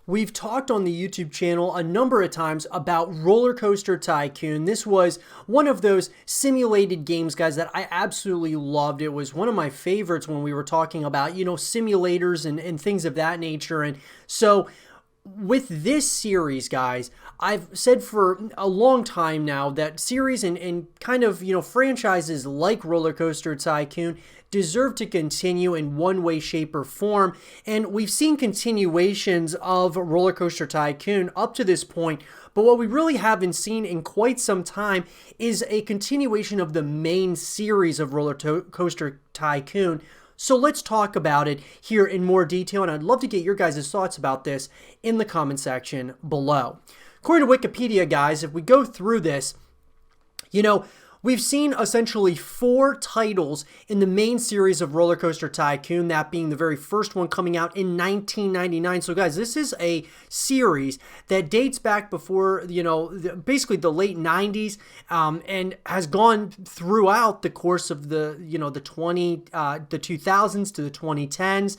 We've talked on the YouTube channel a number of times about RollerCoaster Tycoon. This was one of those simulated games, guys, that I absolutely loved. It was one of my favorites when we were talking about, simulators and things of that nature. And so with this series, guys, I've said for a long time now that series and kind of, franchises like RollerCoaster Tycoon deserve to continue in one way, shape, or form. And we've seen continuations of RollerCoaster Tycoon up to this point, but what we really haven't seen in quite some time is a continuation of the main series of RollerCoaster Tycoon. So let's talk about it here in more detail, and I'd love to get your guys' thoughts about this in the comment section below. According to Wikipedia, guys, if we go through this, we've seen essentially 4 titles in the main series of RollerCoaster Tycoon, that being the very first one coming out in 1999. So guys, this is a series that dates back before, basically the late 90s, and has gone throughout the course of the 2000s to the 2010s.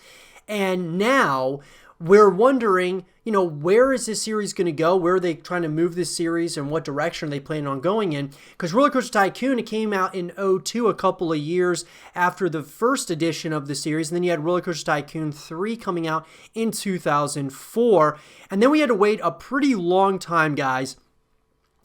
And now we're wondering, where is this series going to go? Where are they trying to move this series, and what direction are they planning on going in? Because RollerCoaster Tycoon, it came out in 2002, a couple of years after the first edition of the series. And then you had RollerCoaster Tycoon 3 coming out in 2004. And then we had to wait a pretty long time, guys,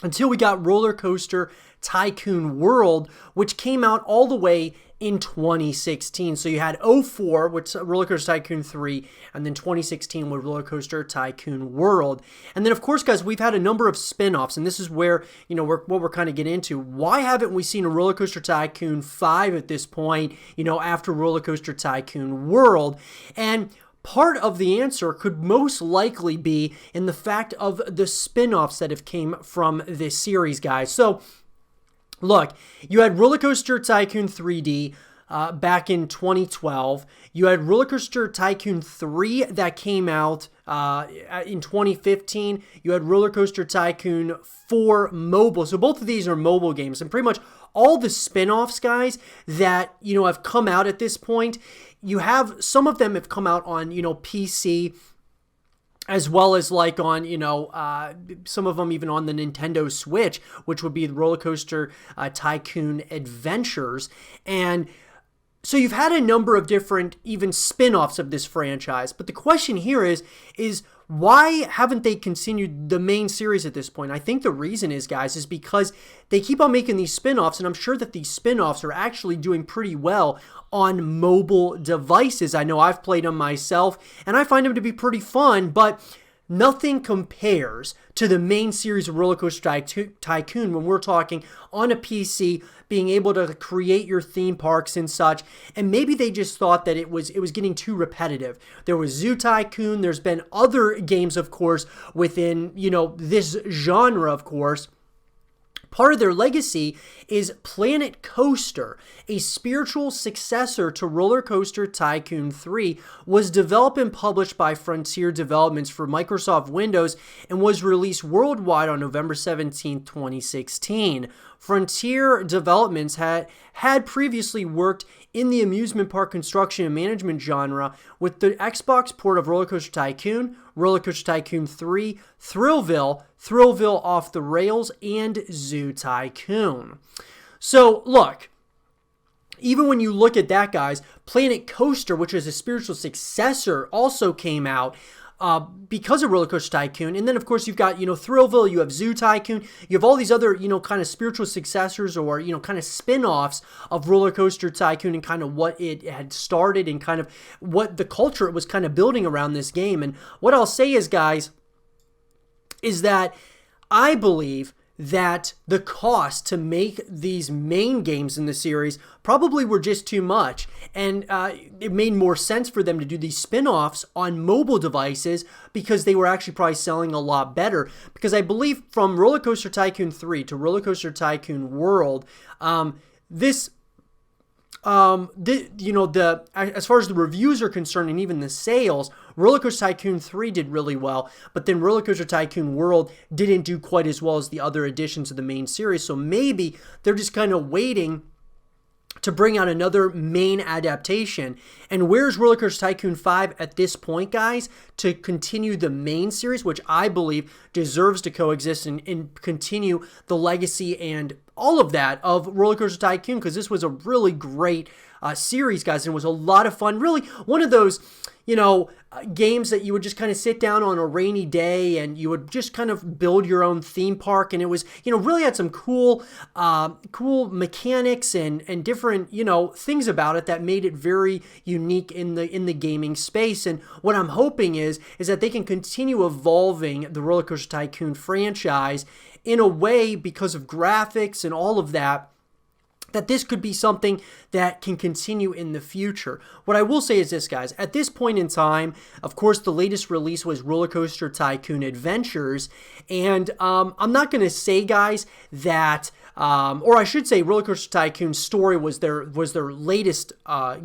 until we got RollerCoaster Tycoon World, which came out all the way in 2016. So you had 2004, which RollerCoaster Tycoon 3, and then 2016 with RollerCoaster Tycoon World. And then, of course, guys, we've had a number of spin-offs, and this is where, what we're kind of getting into. Why haven't we seen a RollerCoaster Tycoon 5 at this point, after RollerCoaster Tycoon World? And part of the answer could most likely be in the fact of the spin-offs that have came from this series, guys. So look, you had RollerCoaster Tycoon 3D back in 2012. You had RollerCoaster Tycoon 3 that came out in 2015. You had RollerCoaster Tycoon 4 mobile. So both of these are mobile games. And pretty much all the spin-offs, guys, that, have come out at this point, some of them have come out on, PC, as well as like on, some of them even on the Nintendo Switch, which would be the RollerCoaster Tycoon Adventures. And so you've had a number of different even spin-offs of this franchise. But the question here is why haven't they continued the main series at this point? I think the reason is, guys, is because they keep on making these spin-offs, and I'm sure that these spin-offs are actually doing pretty well on mobile devices. I know I've played them myself, and I find them to be pretty fun, but nothing compares to the main series of RollerCoaster Tycoon when we're talking on a PC, being able to create your theme parks and such. And maybe they just thought that it was getting too repetitive. There was Zoo Tycoon. There's been other games, of course, within, this genre, of course. Part of their legacy is Planet Coaster, a spiritual successor to RollerCoaster Tycoon 3, was developed and published by Frontier Developments for Microsoft Windows and was released worldwide on November 17, 2016. Frontier Developments had previously worked in the amusement park construction and management genre with the Xbox port of RollerCoaster Tycoon, RollerCoaster Tycoon 3, Thrillville, Thrillville Off the Rails, and Zoo Tycoon. So, look, even when you look at that, guys, Planet Coaster, which is a spiritual successor, also came out because of RollerCoaster Tycoon. And then, of course, you've got, Thrillville, you have Zoo Tycoon, you have all these other, kind of spiritual successors or, kind of spin-offs of RollerCoaster Tycoon and kind of what it had started and kind of what the culture it was kind of building around this game. And what I'll say is, guys, is that I believe that the cost to make these main games in the series probably were just too much, and it made more sense for them to do these spin-offs on mobile devices because they were actually probably selling a lot better. Because I believe from RollerCoaster Tycoon 3 to RollerCoaster Tycoon World, as far as the reviews are concerned and even the sales, RollerCoaster Tycoon 3 did really well, but then RollerCoaster Tycoon World didn't do quite as well as the other editions of the main series. So maybe they're just kind of waiting to bring out another main adaptation. And where's RollerCoaster Tycoon 5 at this point, guys? To continue the main series, which I believe deserves to coexist and continue the legacy and all of that of RollerCoaster Tycoon, because this was a really great series, guys, and it was a lot of fun. Really one of those, games that you would just kind of sit down on a rainy day and you would just kind of build your own theme park. And it was, really had some cool mechanics and different, things about it that made it very unique in the gaming space. And what I'm hoping is that they can continue evolving the RollerCoaster Tycoon franchise in a way, because of graphics and all of that, that this could be something that can continue in the future. What I will say is this, guys. At this point in time, of course, the latest release was RollerCoaster Tycoon Adventures. And I'm not going to say, guys, that... or I should say RollerCoaster Tycoon Story was their latest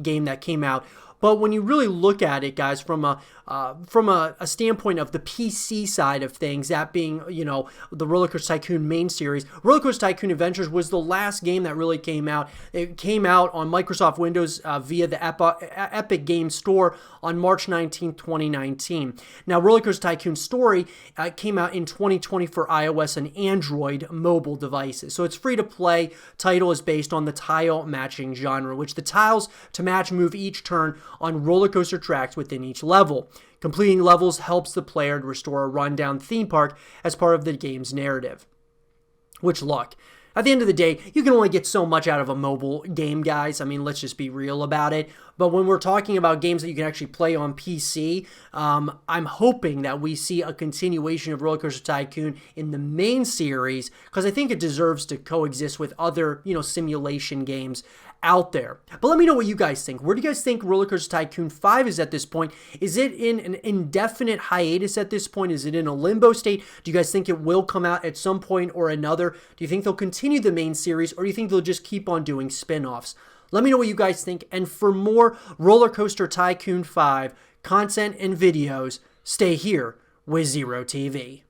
game that came out. But when you really look at it, guys, from a standpoint of the PC side of things, that being, the RollerCoaster Tycoon main series, RollerCoaster Tycoon Adventures was the last game that really came out. It came out on Microsoft Windows via the Epic Game Store on March 19, 2019. Now, RollerCoaster Tycoon Story came out in 2020 for iOS and Android mobile devices. So it's free to play. Title is based on the tile matching genre, which the tiles to match move each turn on roller coaster tracks within each level. Completing levels helps the player to restore a rundown theme park as part of the game's narrative. Which, look, at the end of the day, you can only get so much out of a mobile game, guys. I mean, let's just be real about it. But when we're talking about games that you can actually play on PC, I'm hoping that we see a continuation of RollerCoaster Tycoon in the main series, because I think it deserves to coexist with other, simulation games out there. But let me know what you guys think. Where do you guys think RollerCoaster Tycoon 5 is at this point? Is it in an indefinite hiatus at this point? Is it in a limbo state? Do you guys think it will come out at some point or another? Do you think they'll continue the main series, or do you think they'll just keep on doing spin-offs? Let me know what you guys think. And for more RollerCoaster Tycoon 5 content and videos, stay here with Zero TV.